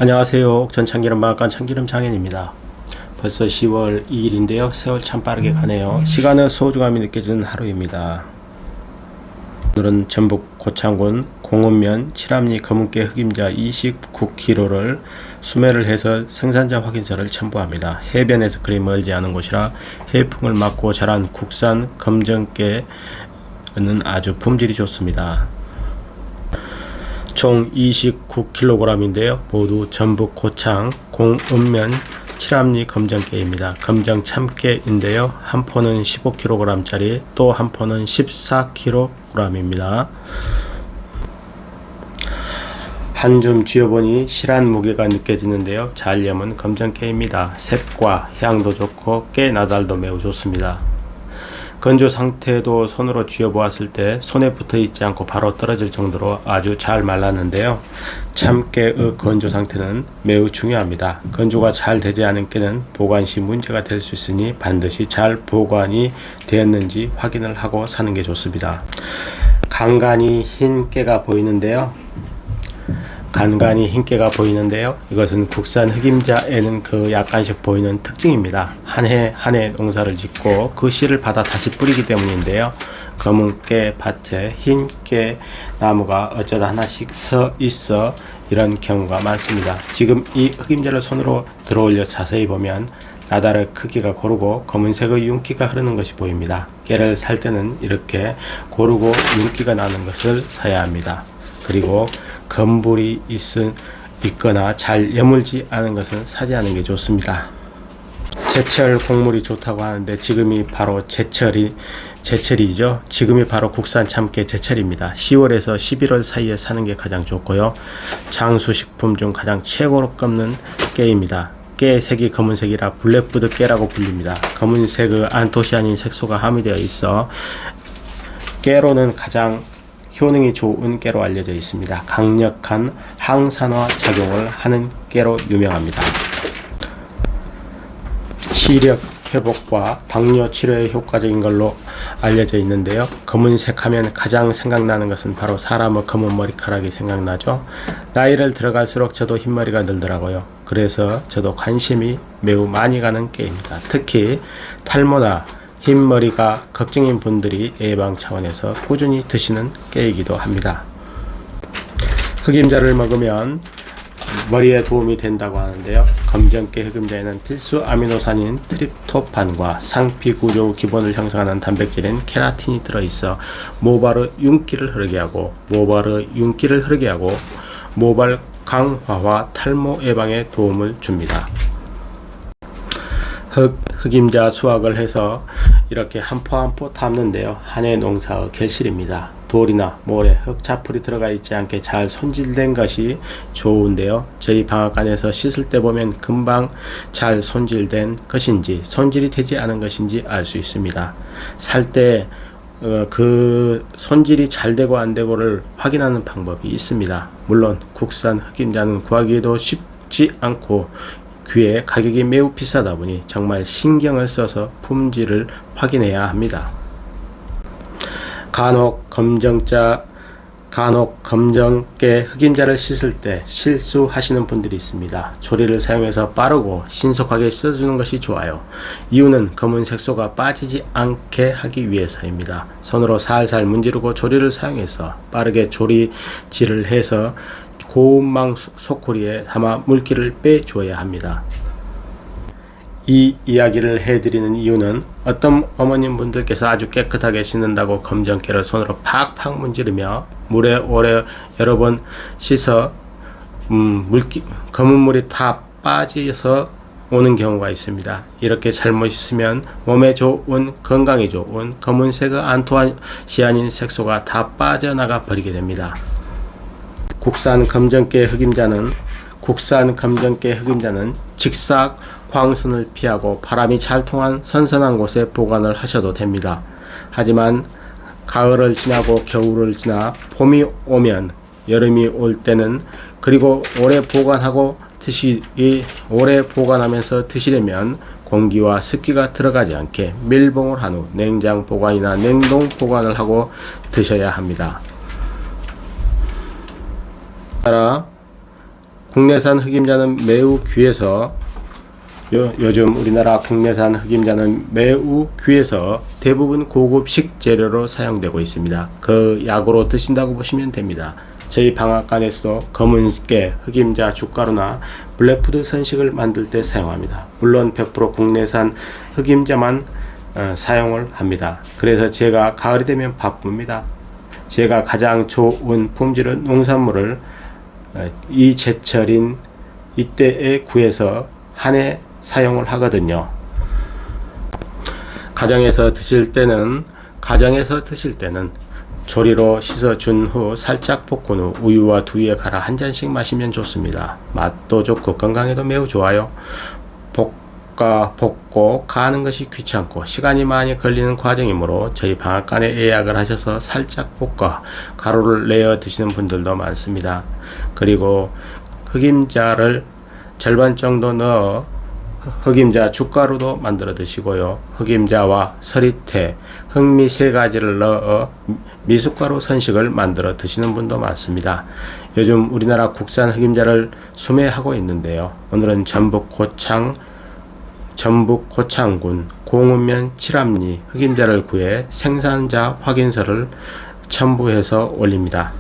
안녕하세요. 옥천 참기름마을간 참기름 장현입니다. 벌써 10월 2일인데요. 세월 참 빠르게 가네요. 시간의 소중함이 느껴지는 하루입니다. 오늘은 전북 고창군 공읍면 칠암리 검은깨 흑임자 29kg를 수매를 해서 생산자 확인서를 첨부합니다. 해변에서 그리 멀지 않은 곳이라 해풍을 맞고 자란 국산 검정깨는 아주 품질이 좋습니다. 총 29kg인데요. 모두 전북 고창 공읍면 칠암리 검정깨입니다. 검정 참깨인데요. 한 포는 15kg짜리, 또 한 포는 14kg입니다. 한 줌 쥐어보니 실한 무게가 느껴지는데요. 잘 여문 검정깨입니다. 색과 향도 좋고 깨 나달도 매우 좋습니다. 건조 상태도 손으로 쥐어보았을 때 손에 붙어 있지 않고 바로 떨어질 정도로 아주 잘 말랐는데요. 참깨의 건조 상태는 매우 중요합니다. 건조가 잘 되지 않은 깨는 보관 시 문제가 될 수 있으니 반드시 잘 보관이 되었는지 확인을 하고 사는 게 좋습니다. 간간히 흰 깨가 보이는데요. 이것은 국산 흑임자에는 그 약간씩 보이는 특징입니다. 한 해 한 해 농사를 짓고 그 씨를 받아 다시 뿌리기 때문인데요. 검은 깨 밭에 흰 깨 나무가 어쩌다 하나씩 서 있어 이런 경우가 많습니다. 지금 이 흑임자를 손으로 들어올려 자세히 보면 나달의 크기가 고르고 검은색의 윤기가 흐르는 것이 보입니다. 깨를 살 때는 이렇게 고르고 윤기가 나는 것을 사야 합니다. 그리고 검불이 있거나 잘 여물지 않은 것은 사지 않는 게 좋습니다. 제철 곡물이 좋다고 하는데 지금이 바로 제철이죠. 지금이 바로 국산 참깨 제철입니다. 10월에서 11월 사이에 사는 게 가장 좋고요. 장수식품 중 가장 최고로 꼽는 깨입니다. 깨의 색이 검은색이라 블랙부드 깨라고 불립니다. 검은색의 안토시아닌 색소가 함유되어 있어 깨로는 가장 효능이 좋은 깨로 알려져 있습니다. 강력한 항산화 작용을 하는 깨로 유명합니다. 시력 회복과 당뇨 치료에 효과적인 걸로 알려져 있는데요. 검은색 하면 가장 생각나는 것은 바로 사람의 검은 머리카락이 생각나죠. 나이를 들어갈수록 저도 흰머리가 늘더라고요. 그래서 저도 관심이 매우 많이 가는 깨입니다. 특히 탈모나 흰머리가 걱정인 분들이 예방 차원에서 꾸준히 드시는 깨이기도 합니다. 흑임자를 먹으면 머리에 도움이 된다고 하는데요. 검정깨 흑임자에는 필수 아미노산인 트립토판과 상피 구조 기본을 형성하는 단백질인 케라틴이 들어있어 모발의 윤기를 흐르게 하고 모발 강화와 탈모 예방에 도움을 줍니다. 흑임자 수확을 해서 이렇게 한 포 한 포 담는데요. 한 해 농사의 결실입니다. 돌이나 모래, 흙자풀이 들어가 있지 않게 잘 손질된 것이 좋은데요. 저희 방앗간에서 씻을 때 보면 금방 잘 손질된 것인지 손질이 되지 않은 것인지 알 수 있습니다. 살 때 그 손질이 잘 되고 안 되고를 확인하는 방법이 있습니다. 물론 국산 흑임자는 구하기도 쉽지 않고 귀에 가격이 매우 비싸다 보니 정말 신경을 써서 품질을 확인해야 합니다. 간혹 검정깨 흑임자를 씻을 때 실수하시는 분들이 있습니다. 조리를 사용해서 빠르고 신속하게 씻어주는 것이 좋아요. 이유는 검은 색소가 빠지지 않게 하기 위해서입니다. 손으로 살살 문지르고 조리를 사용해서 빠르게 조리질을 해서 고운망 소쿠리에 담아 물기를 빼줘야 합니다. 이 이야기를 해드리는 이유는 어떤 어머님 분들께서 아주 깨끗하게 씻는다고 검정깨를 손으로 팍팍 문지르며 물에 오래 여러 번 씻어 검은 물이 다 빠져서 오는 경우가 있습니다. 이렇게 잘못 씻으면 몸에 좋은, 건강에 좋은 검은색의 안토시아닌 색소가 다 빠져나가 버리게 됩니다. 국산 검정깨 흑임자는 직사 광선을 피하고 바람이 잘 통한 선선한 곳에 보관을 하셔도 됩니다. 하지만 가을을 지나고 겨울을 지나 봄이 오면 여름이 올 때는 그리고 오래 보관하면서 드시려면 공기와 습기가 들어가지 않게 밀봉을 한 후 냉장 보관이나 냉동 보관을 하고 드셔야 합니다. 따라 국내산 흑임자는 매우 귀해서 요즘 우리나라 국내산 흑임자는 매우 귀해서 대부분 고급 식재료로 사용되고 있습니다. 그 약으로 드신다고 보시면 됩니다. 저희 방앗간에서도 검은깨, 흑임자, 죽가루나 블랙푸드 선식을 만들 때 사용합니다. 물론 100% 국내산 흑임자만 사용을 합니다. 그래서 제가 가을이 되면 바쁩니다. 제가 가장 좋은 품질의 농산물을 이 제철인 이때에 구해서 한 해 사용을 하거든요. 가정에서 드실 때는 조리로 씻어준 후 살짝 볶은 후 우유와 두유에 갈아 한 잔씩 마시면 좋습니다. 맛도 좋고 건강에도 매우 좋아요. 볶고 가는 것이 귀찮고 시간이 많이 걸리는 과정이므로 저희 방앗간에 예약을 하셔서 살짝 볶아 가루를 내어 드시는 분들도 많습니다. 그리고 흑임자를 절반 정도 넣어 흑임자 죽가루도 만들어 드시고요. 흑임자와 서리태, 흑미 3가지를 넣어 미숫가루 선식을 만들어 드시는 분도 많습니다. 요즘 우리나라 국산 흑임자를 수매하고 있는데요. 오늘은 전북 고창군 공읍면 칠암리 흑임자를 구해 생산자 확인서를 첨부해서 올립니다.